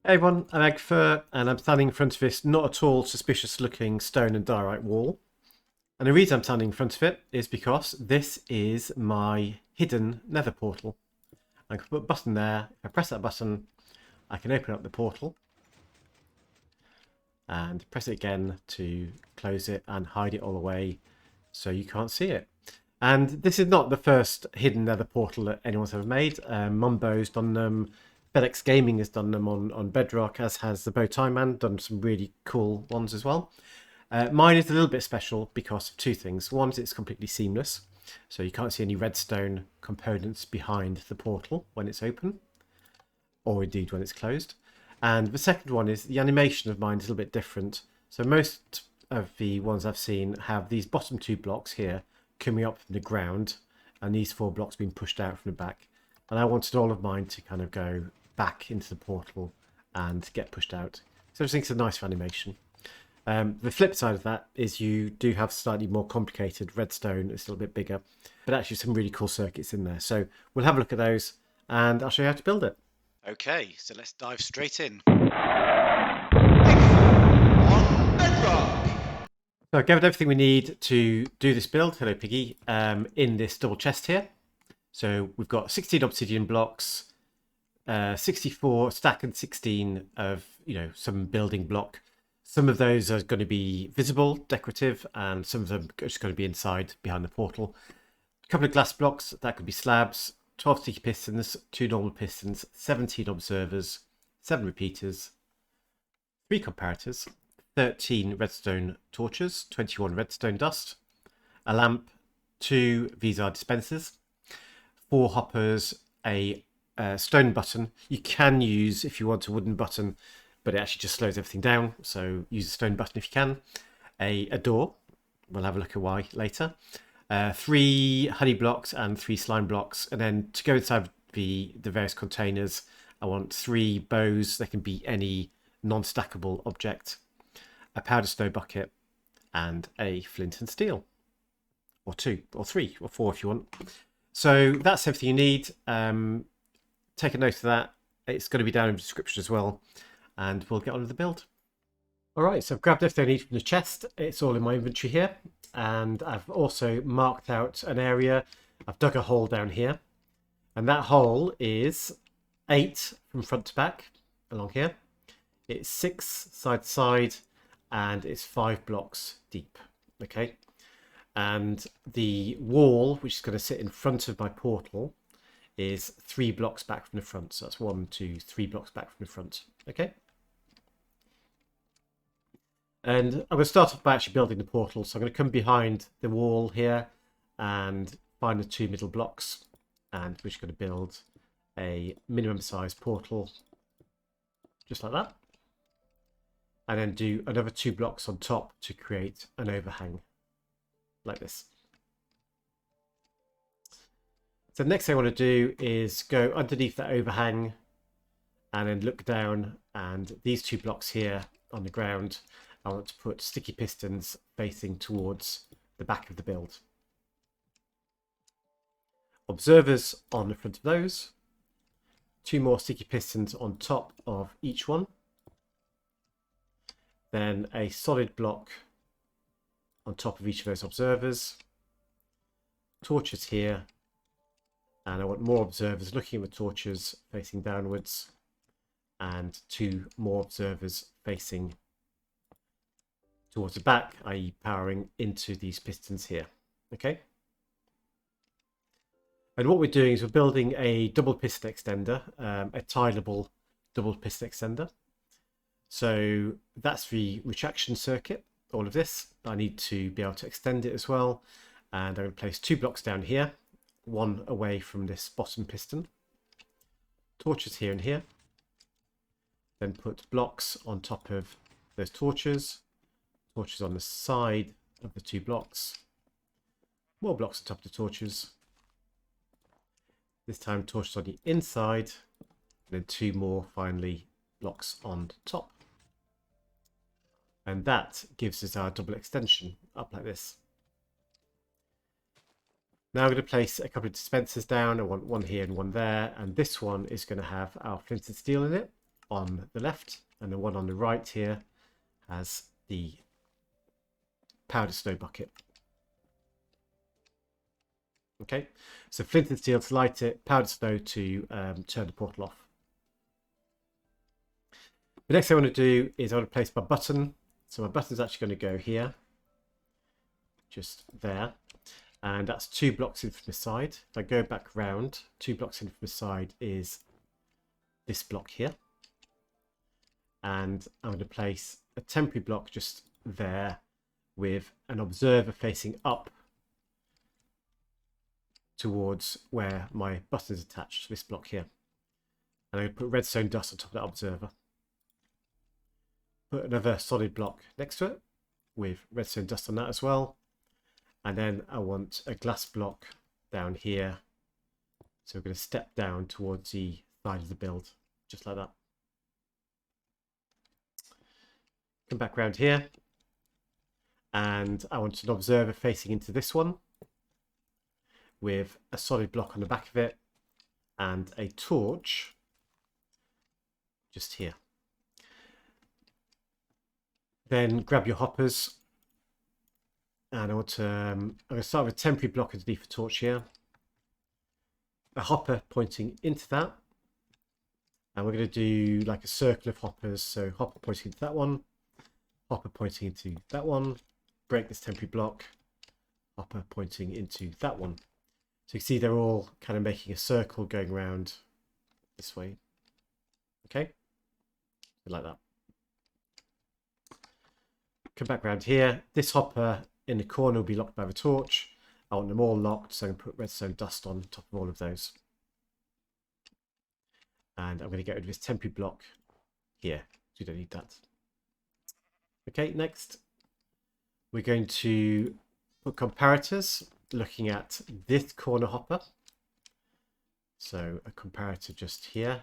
Hey everyone, I'm Eggfur, and I'm standing in front of this not at all suspicious looking stone and diorite wall. And the reason I'm standing in front of it is because this is my hidden nether portal. I can put a button there. If I press that button, I can open up the portal and press it again to close it and hide it all away so you can't see it. And this is not the first hidden nether portal that anyone's ever made. Mumbo's done them. FedEx Gaming has done them on Bedrock, as has the Bowtie Man, done some really cool ones as well. Mine is a little bit special because of two things. One is it's completely seamless, so you can't see any redstone components behind the portal when it's open, or indeed when it's closed. And the second one is the animation of mine is a little bit different. So most of the ones I've seen have these bottom two blocks here coming up from the ground, and these four blocks being pushed out from the back. And I wanted all of mine to kind of go back into the portal and get pushed out. So I just think it's a nice animation. The flip side of that is you do have slightly more complicated redstone. It's a little bit bigger, but actually some really cool circuits in there. So we'll have a look at those and I'll show you how to build it. Okay, so let's dive straight in. On Bedrock. So I've gathered everything we need to do this build. Hello, Piggy. In this double chest here. So we've got 16 obsidian blocks, 64 stack and 16 of, some building block. Some of those are going to be visible, decorative, and some of them are just going to be inside behind the portal. A couple of glass blocks, that could be slabs, 12 sticky pistons, 2 normal pistons, 17 observers, 7 repeaters, 3 comparators, 13 redstone torches, 21 redstone dust, a lamp, 2 these are dispensers, 4 hoppers, a stone button. You can use, if you want, a wooden button, but it actually just slows everything down, so use a stone button if you can. A door, we'll have a look at why later. 3 honey blocks and 3 slime blocks, and then to go inside the various containers, I want 3 bows. They can be any non-stackable object, a powder snow bucket, and a flint and steel, or 2 or 3 or 4 if you want. So that's everything you need. Take a note of that. It's going to be down in the description as well, and we'll get on with the build. All right, so I've grabbed everything I need from the chest. It's all in my inventory here, and I've also marked out an area. I've dug a hole down here, and that hole is 8 from front to back along here. It's 6 side to side, and it's 5 blocks deep. Okay, and the wall, which is going to sit in front of my portal, is 3 blocks back from the front. So that's 1, 2, 3 blocks back from the front. Okay. And I'm going to start off by actually building the portal. So I'm going to come behind the wall here and find the 2 middle blocks. And we're just going to build a minimum size portal, just like that. And then do another 2 blocks on top to create an overhang, like this. So the next thing I want to do is go underneath that overhang and then look down, and these 2 blocks here on the ground, I want to put sticky pistons facing towards the back of the build. Observers on the front of those, 2 more sticky pistons on top of each one, then a solid block on top of each of those observers, torches here, and I want more observers looking at the torches facing downwards, and 2 more observers facing towards the back, i.e. powering into these pistons here. Okay. And what we're doing is we're building a double piston extender, a tileable double piston extender. So that's the retraction circuit, all of this. I need to be able to extend it as well. And I'm going to place 2 blocks down here, 1 away from this bottom piston. Torches here and here. Then put blocks on top of those torches. Torches on the side of the 2 blocks. More blocks on top of the torches. This time torches on the inside. And then 2 more, finally, blocks on top. And that gives us our double extension up like this. Now I'm going to place a couple of dispensers down. I want 1 here and 1 there. And this one is going to have our flint and steel in it. on the left, and the one on the right here has the powder snow bucket. Okay, so flint and steel to light it, powder snow to turn the portal off. The next thing I want to do is I want to place my button. So my button is actually going to go here, just there. And that's 2 blocks in from the side. If I go back round, 2 blocks in from the side is this block here. And I'm going to place a temporary block just there with an observer facing up towards where my button is attached to this block here. And I'm going to put redstone dust on top of that observer. Put another solid block next to it with redstone dust on that as well. And then I want a glass block down here. So we're going to step down towards the side of the build, just like that. Come back around here. And I want an observer facing into this one with a solid block on the back of it and a torch just here. Then grab your hoppers, and I want to, I'm going to start with a temporary block underneath the torch here. A hopper pointing into that, and we're going to do like a circle of hoppers. So hopper pointing into that one, hopper pointing into that one, break this temporary block, hopper pointing into that one. So you can see they're all kind of making a circle going around this way. Okay, like that. Come back around here. This hopper in the corner will be locked by the torch. I want them all locked, so I'm going to put redstone dust on top of all of those. And I'm going to get rid of this temporary block here. So we don't need that. Okay, next we're going to put comparators looking at this corner hopper. So a comparator just here.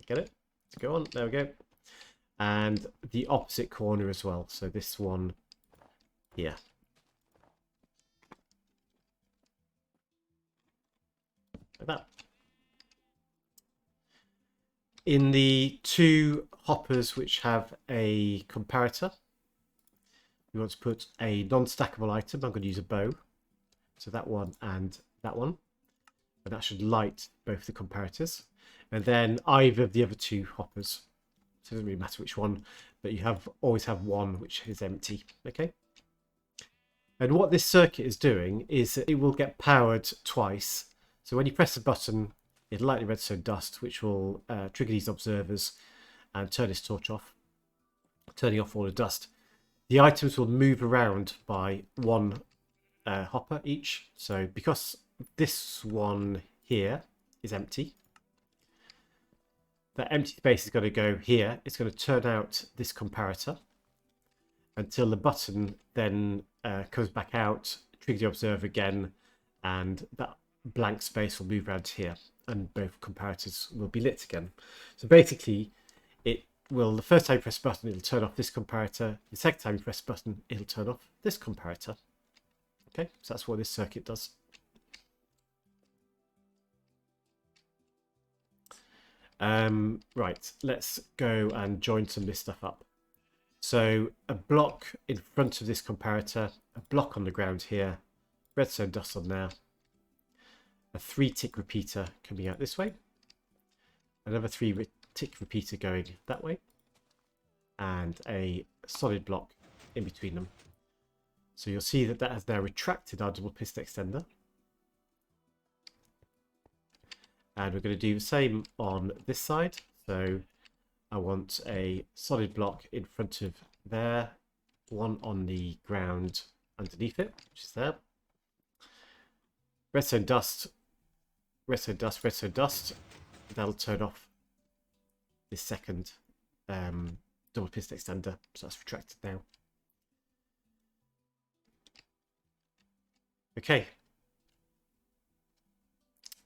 Get it? Let's go on. There we go. And the opposite corner as well. So this one here. Like that. In the 2 hoppers which have a comparator, we want to put a non-stackable item. I'm going to use a bow. So that one and that one. And that should light both the comparators. And then either of the other 2 hoppers. So it doesn't really matter which one, but you always have one which is empty. Okay. And what this circuit is doing is that it will get powered twice. So when you press the button, it'll light the redstone dust, which will trigger these observers and turn this torch off, turning off all the dust. The items will move around by 1 hopper each. So because this one here is empty, that empty space is going to go here. It's going to turn out this comparator until the button then comes back out, trigger the observer again, and that blank space will move around here, and both comparators will be lit again. So basically, it will, the first time you press the button, it'll turn off this comparator. The second time you press the button, it'll turn off this comparator. Okay, so that's what this circuit does. Right, let's go and join some of this stuff up. So a block in front of this comparator, a block on the ground here, redstone dust on there, a 3-tick repeater coming out this way, another 3-tick repeater going that way, and a solid block in between them. So you'll see that that has now retracted our double piston extender. And we're going to do the same on this side. So I want a solid block in front of there, one on the ground underneath it, which is there. Redstone dust, redstone dust, redstone dust. That'll turn off this second double piston extender. So that's retracted now. Okay.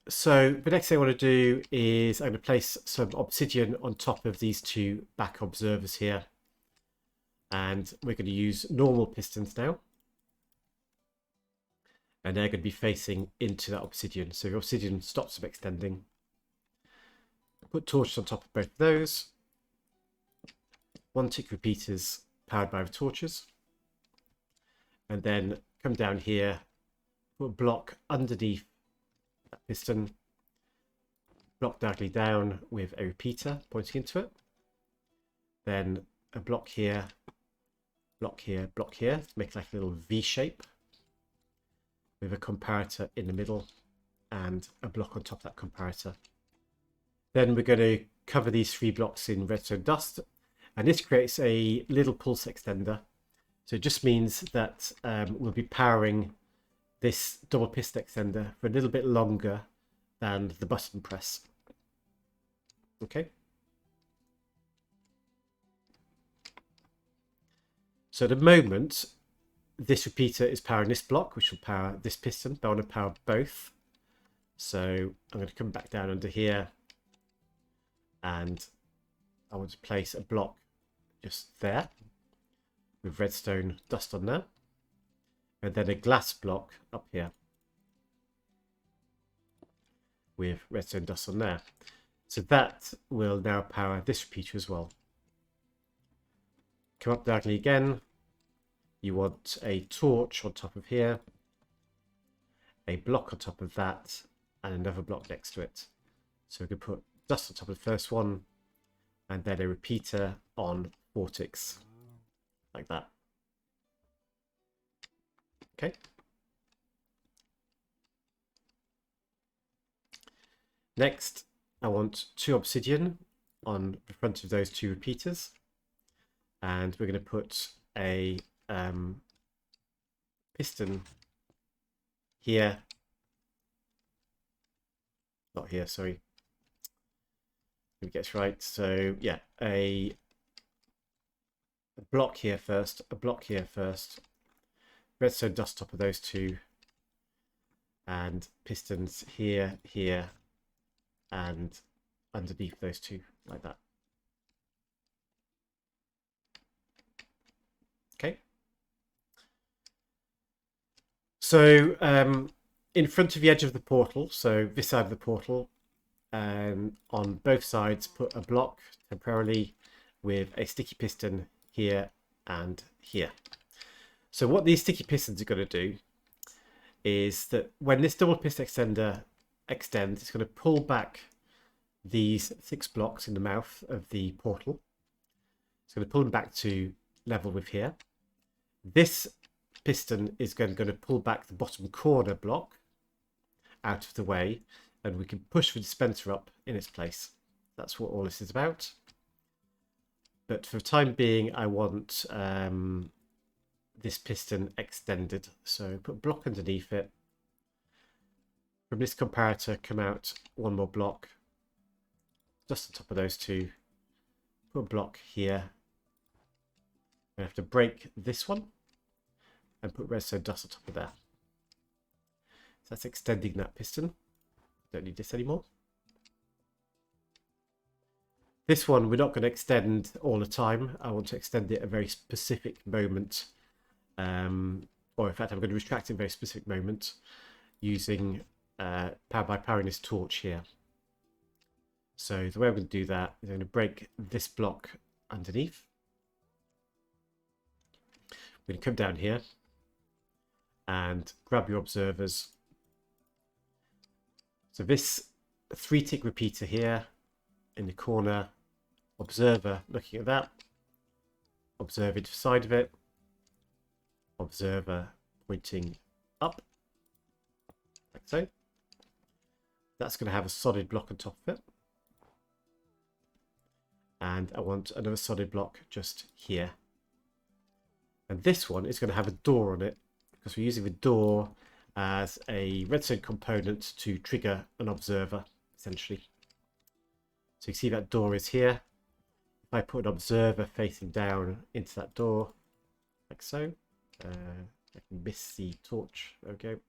So the next thing I want to do is I'm going to place some obsidian on top of these 2 back observers here. And we're going to use normal pistons now. and they're going to be facing into that obsidian. So your obsidian stops them extending. Put torches on top of both of those. 1 tick repeaters powered by the torches. And then come down here, put a block underneath that piston, block diagonally down with a repeater pointing into it. Then a block here, block here, block here, to make like a little V shape with a comparator in the middle and a block on top of that comparator. Then we're going to cover these 3 blocks in redstone dust, and this creates a little pulse extender. So it just means that we'll be powering this double piston extender for a little bit longer than the button press. Okay. So at the moment, this repeater is powering this block, which will power this piston, but I want to power both. So I'm going to come back down under here, and I want to place a block just there with redstone dust on there, and then a glass block up here with redstone dust on there. So that will now power this repeater as well. Come up diagonally again. You want a torch on top of here, a block on top of that, and another block next to it. So we can put dust on top of the first one, and then a repeater on 4 ticks, like that. Okay. Next, I want 2 obsidian on the front of those 2 repeaters, and we're going to put a piston here, not here, sorry. Let me get it right. So yeah, a block here first, a block here first, redstone dust top of those 2, and pistons here, here, and underneath those 2, like that. Okay. So in front of the edge of the portal, so this side of the portal, on both sides, put a block temporarily with a sticky piston here and here. So what these sticky pistons are going to do is that when this double piston extender extends, it's going to pull back these 6 blocks in the mouth of the portal. It's going to pull them back to level with here. This piston is going to pull back the bottom corner block out of the way, and we can push the dispenser up in its place. That's what all this is about. But for the time being, I want this piston extended. So put a block underneath it. From this comparator, come out 1 more block, just on top of those 2. Put a block here. I have to break this one and put redstone dust on top of there. So that's extending that piston. Don't need this anymore. This one we're not going to extend all the time. I want to extend it at a very specific moment, or in fact I'm going to retract it at a very specific moment using by powering this torch here. So the way I'm going to do that is I'm going to break this block underneath. We're going to come down here and grab your observers. So this 3-tick repeater here in the corner, observer looking at that, observer to the side of it, observer pointing up, like so. That's going to have a solid block on top of it. And I want another solid block just here. And this one is going to have a door on it, because we're using the door as a redstone component to trigger an observer, essentially. So you see that door is here. If I put an observer facing down into that door, like so, I can miss the torch. There we go.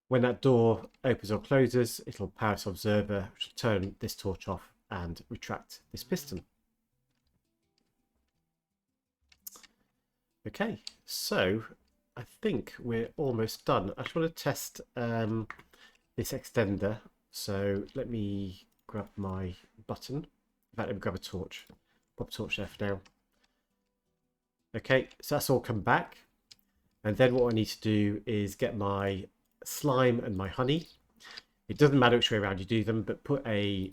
When that door opens or closes, it'll power this observer, which will turn this torch off and retract this piston. Okay, so I think we're almost done. I just want to test this extender. So let me grab my button. In fact, let me grab a torch. Pop a torch there for now. Okay, so that's all come back. And then what I need to do is get my slime and my honey. It doesn't matter which way around you do them, but put a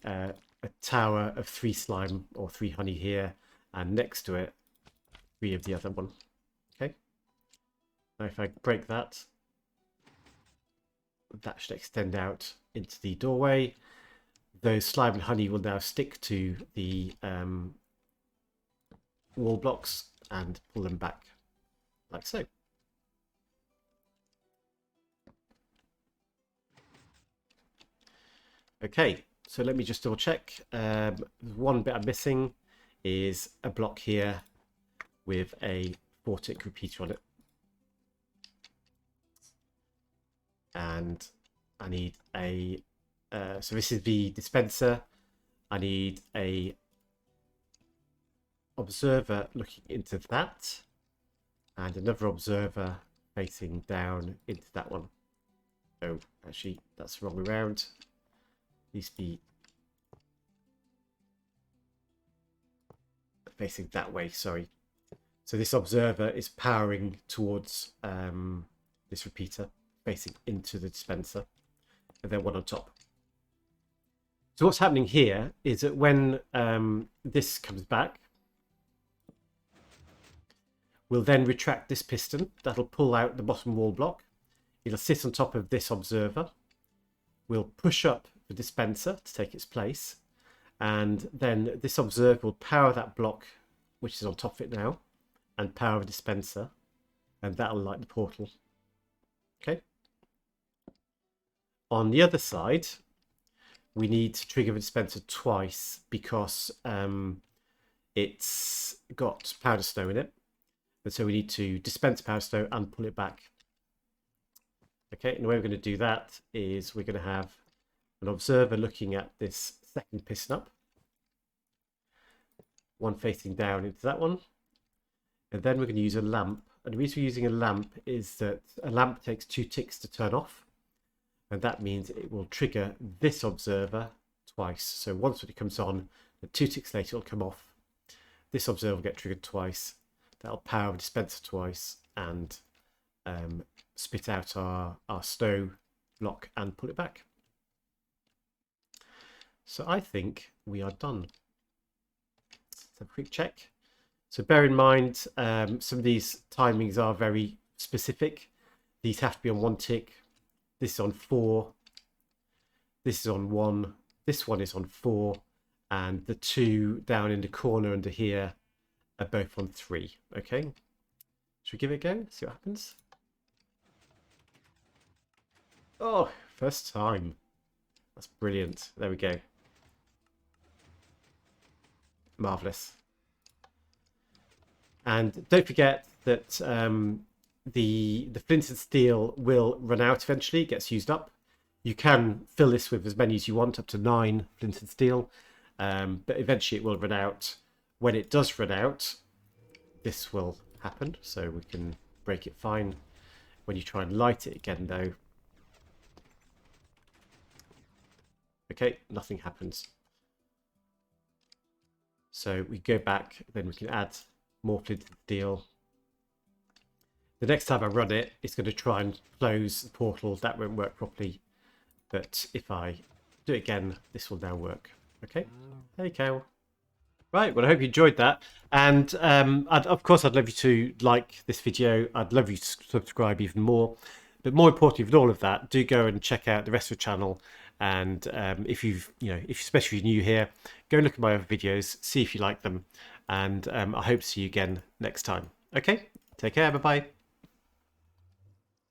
tower of 3 slime or 3 honey here, and next to it 3 of the other one. Okay. Now if I break that, that should extend out into the doorway. Those slime and honey will now stick to the wall blocks and pull them back like so. Okay, so let me just double check. One bit I'm missing is a block here with a 4-tick repeater on it. And I need a, so this is the dispenser. I need a observer looking into that, and another observer facing down into that one. Oh, actually, that's the wrong way around. Needs to be facing that way, sorry. So this observer is powering towards this repeater, facing into the dispenser, and then one on top. So what's happening here is that when this comes back, we'll then retract this piston. That'll pull out the bottom wall block. It'll sit on top of this observer. We'll push up the dispenser to take its place, and then this observer will power that block, which is on top of it now, and power the dispenser, and that'll light the portal. Okay. On the other side, we need to trigger the dispenser twice because it's got powder snow in it. And so we need to dispense powder snow and pull it back. Okay, and the way we're going to do that is we're going to have an observer looking at this second piston up. One facing down into that one. And then we're going to use a lamp. And the reason we're using a lamp is that a lamp takes 2 ticks to turn off. And that means it will trigger this observer twice. So once it comes on, and 2 ticks later it'll come off. This observer will get triggered twice. That'll power the dispenser twice and spit out our snow block and pull it back. So I think we are done. Let's have a quick check. So bear in mind, some of these timings are very specific. These have to be on 1 tick. This is on 4. This is on 1. This one is on 4. And the 2 down in the corner under here are both on 3. Okay. Should we give it a go? See what happens? Oh, first time. That's brilliant. There we go. Marvellous. And don't forget that the flint and steel will run out eventually. It gets used up. You can fill this with as many as you want, up to 9 flint and steel, but eventually it will run out. When it does run out, this will happen, so we can break it fine. When you try and light it again though, okay, nothing happens. So we go back, then we can add more flint and steel. The next time I run it, it's going to try and close the portal. That won't work properly. But if I do it again, this will now work. Okay. There you go. Right. Well, I hope you enjoyed that. And of course, I'd love you to like this video. I'd love you to subscribe even more. But more importantly than all of that, do go and check out the rest of the channel. And if you've, if especially if you're new here, go and look at my other videos, see if you like them. And I hope to see you again next time. Okay. Take care. Bye-bye.